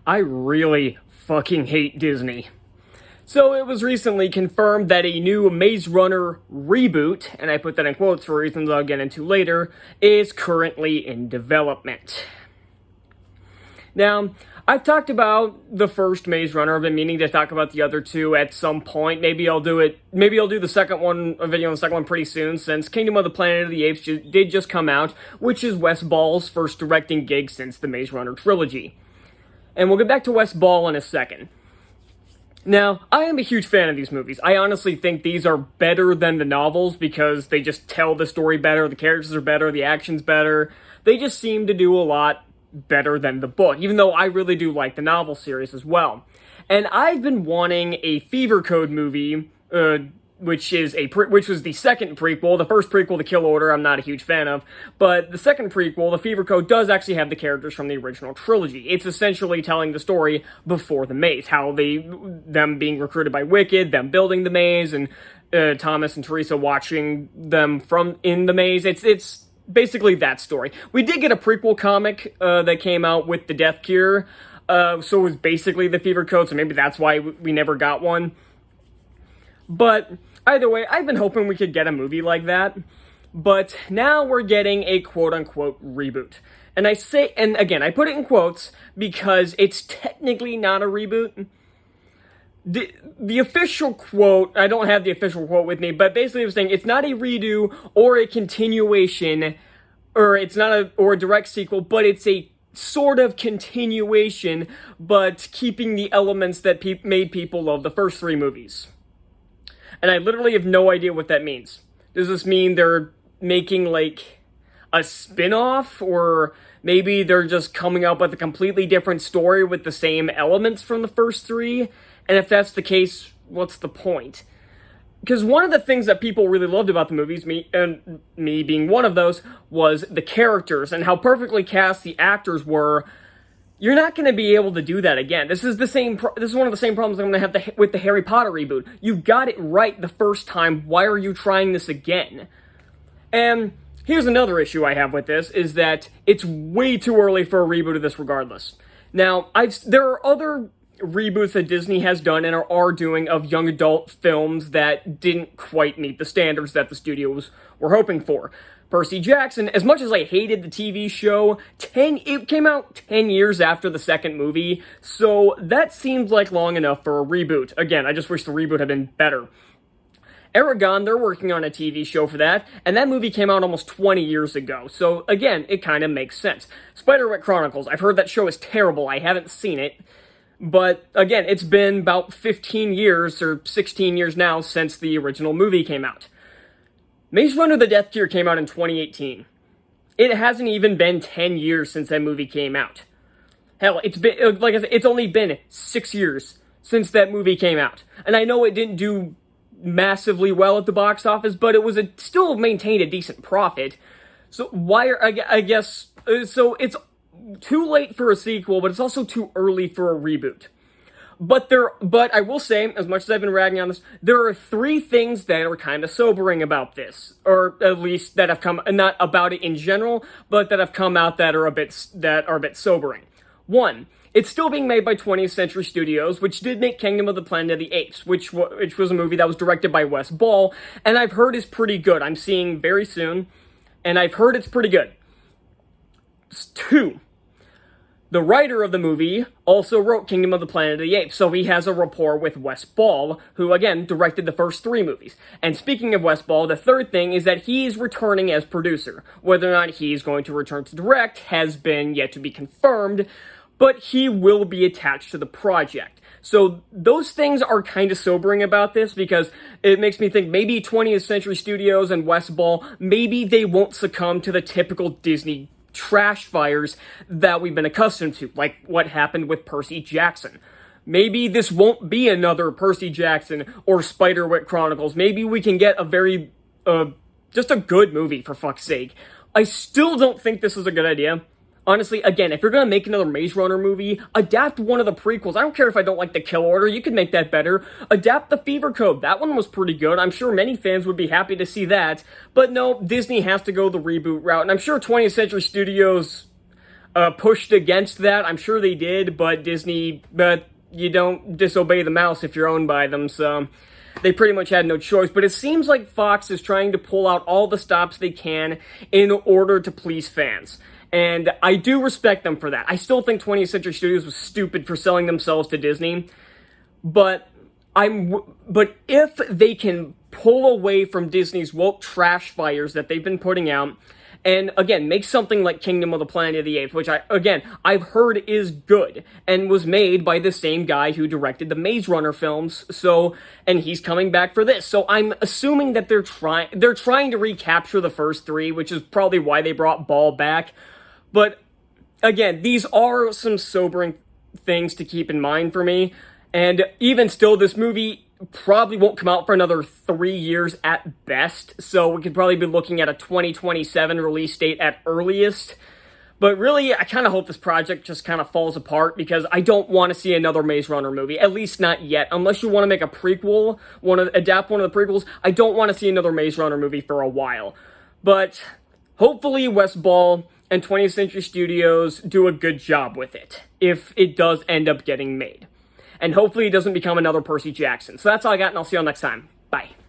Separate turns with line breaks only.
I really fucking hate Disney. So it was recently confirmed that a new Maze Runner reboot, and I put that in quotes for reasons I'll get into later, is currently in development. Now, I've talked about the first Maze Runner. I've been meaning to talk about the other two at some point. Maybe I'll do the second one, a video on the second one pretty soon, since Kingdom of the Planet of the Apes did just come out, which is Wes Ball's first directing gig since the Maze Runner trilogy. And we'll get back to Wes Ball in a second. Now, I am a huge fan of these movies. I honestly think these are better than the novels because they just tell the story better, the characters are better, the action's better. They just seem to do a lot better than the book, even though I really do like the novel series as well. And I've been wanting a Fever Code movie, which was the second prequel. The first prequel, The Kill Order, I'm not a huge fan of, but the second prequel, The Fever Code, does actually have the characters from the original trilogy. It's essentially telling the story before the maze, how them being recruited by Wicked, them building the maze, and Thomas and Teresa watching them from in the maze. It's basically that story. We did get a prequel comic that came out with the Death Cure, so it was basically the Fever Code, so maybe that's why we never got one. But either way, I've been hoping we could get a movie like that, but now we're getting a quote-unquote reboot. And again, I put it in quotes because it's technically not a reboot. The official quote, I don't have the official quote with me, but basically it was saying it's not a redo or a continuation, or it's not a direct sequel, but it's a sort of continuation, but keeping the elements that made people love the first three movies. And I literally have no idea what that means. Does this mean they're making, like, a spin-off? Or maybe they're just coming up with a completely different story with the same elements from the first three? And if that's the case, what's the point? Because one of the things that people really loved about the movies, me being one of those, was the characters and how perfectly cast the actors were. You're not going to be able to do that again. This is one of the same problems I'm going to have with the Harry Potter reboot. You got it right the first time. Why are you trying this again? And here's another issue I have with this, is that it's way too early for a reboot of this regardless. Now, there are other reboots that Disney has done and are doing of young adult films that didn't quite meet the standards that the studios were hoping for. Percy Jackson, as much as I hated the TV show, it came out 10 years after the second movie, so that seems like long enough for a reboot. Again, I just wish the reboot had been better. Aragon, they're working on a TV show for that, and that movie came out almost 20 years ago, so again, it kind of makes sense. Spiderwick Chronicles, I've heard that show is terrible, I haven't seen it, but again, it's been about 15 years, or 16 years now, since the original movie came out. Maze Runner: The Death Cure came out in 2018. It hasn't even been 10 years since that movie came out. Hell, it's only been 6 years since that movie came out. And I know it didn't do massively well at the box office, but it still maintained a decent profit. So so it's too late for a sequel, but it's also too early for a reboot. But I will say, as much as I've been ragging on this, there are three things that are kind of sobering about this, or at least that have come, not about it in general, but that have come out that are a bit sobering. One, it's still being made by 20th Century Studios, which did make Kingdom of the Planet of the Apes, which was a movie that was directed by Wes Ball, and I've heard is pretty good. I'm seeing very soon, and I've heard it's pretty good. Two, the writer of the movie also wrote Kingdom of the Planet of the Apes, so he has a rapport with Wes Ball, who, again, directed the first three movies. And speaking of Wes Ball, the third thing is that he is returning as producer. Whether or not he's going to return to direct has been yet to be confirmed, but he will be attached to the project. So those things are kind of sobering about this, because it makes me think maybe 20th Century Studios and Wes Ball, maybe they won't succumb to the typical Disney trash fires that we've been accustomed to, like what happened with Percy Jackson. Maybe this won't be another Percy Jackson or Spiderwick Chronicles. Maybe we can get just a good movie, for fuck's sake. I still don't think this is a good idea. Honestly, again, if you're gonna make another Maze Runner movie, adapt one of the prequels. I don't care if I don't like The Kill Order, you could make that better. Adapt The Fever Code, that one was pretty good. I'm sure many fans would be happy to see that. But no, Disney has to go the reboot route, and I'm sure 20th Century Studios pushed against that. I'm sure they did, but Disney, you don't disobey the mouse if you're owned by them, so they pretty much had no choice. But it seems like Fox is trying to pull out all the stops they can in order to please fans. And I do respect them for that. I still think 20th Century Studios was stupid for selling themselves to Disney, but if they can pull away from Disney's woke trash fires that they've been putting out, and again, make something like Kingdom of the Planet of the Apes, which I've heard is good, and was made by the same guy who directed the Maze Runner films, and he's coming back for this. So I'm assuming that they're trying to recapture the first three, which is probably why they brought Ball back. But again, these are some sobering things to keep in mind for me. And even still, this movie probably won't come out for another 3 years at best. So we could probably be looking at a 2027 release date at earliest. But really, I kind of hope this project just kind of falls apart, because I don't want to see another Maze Runner movie. At least not yet. Unless you want to make a prequel, want to adapt one of the prequels, I don't want to see another Maze Runner movie for a while. But hopefully Wes Ball and 20th Century Studios do a good job with it, if it does end up getting made. And hopefully it doesn't become another Percy Jackson. So that's all I got, and I'll see y'all next time. Bye.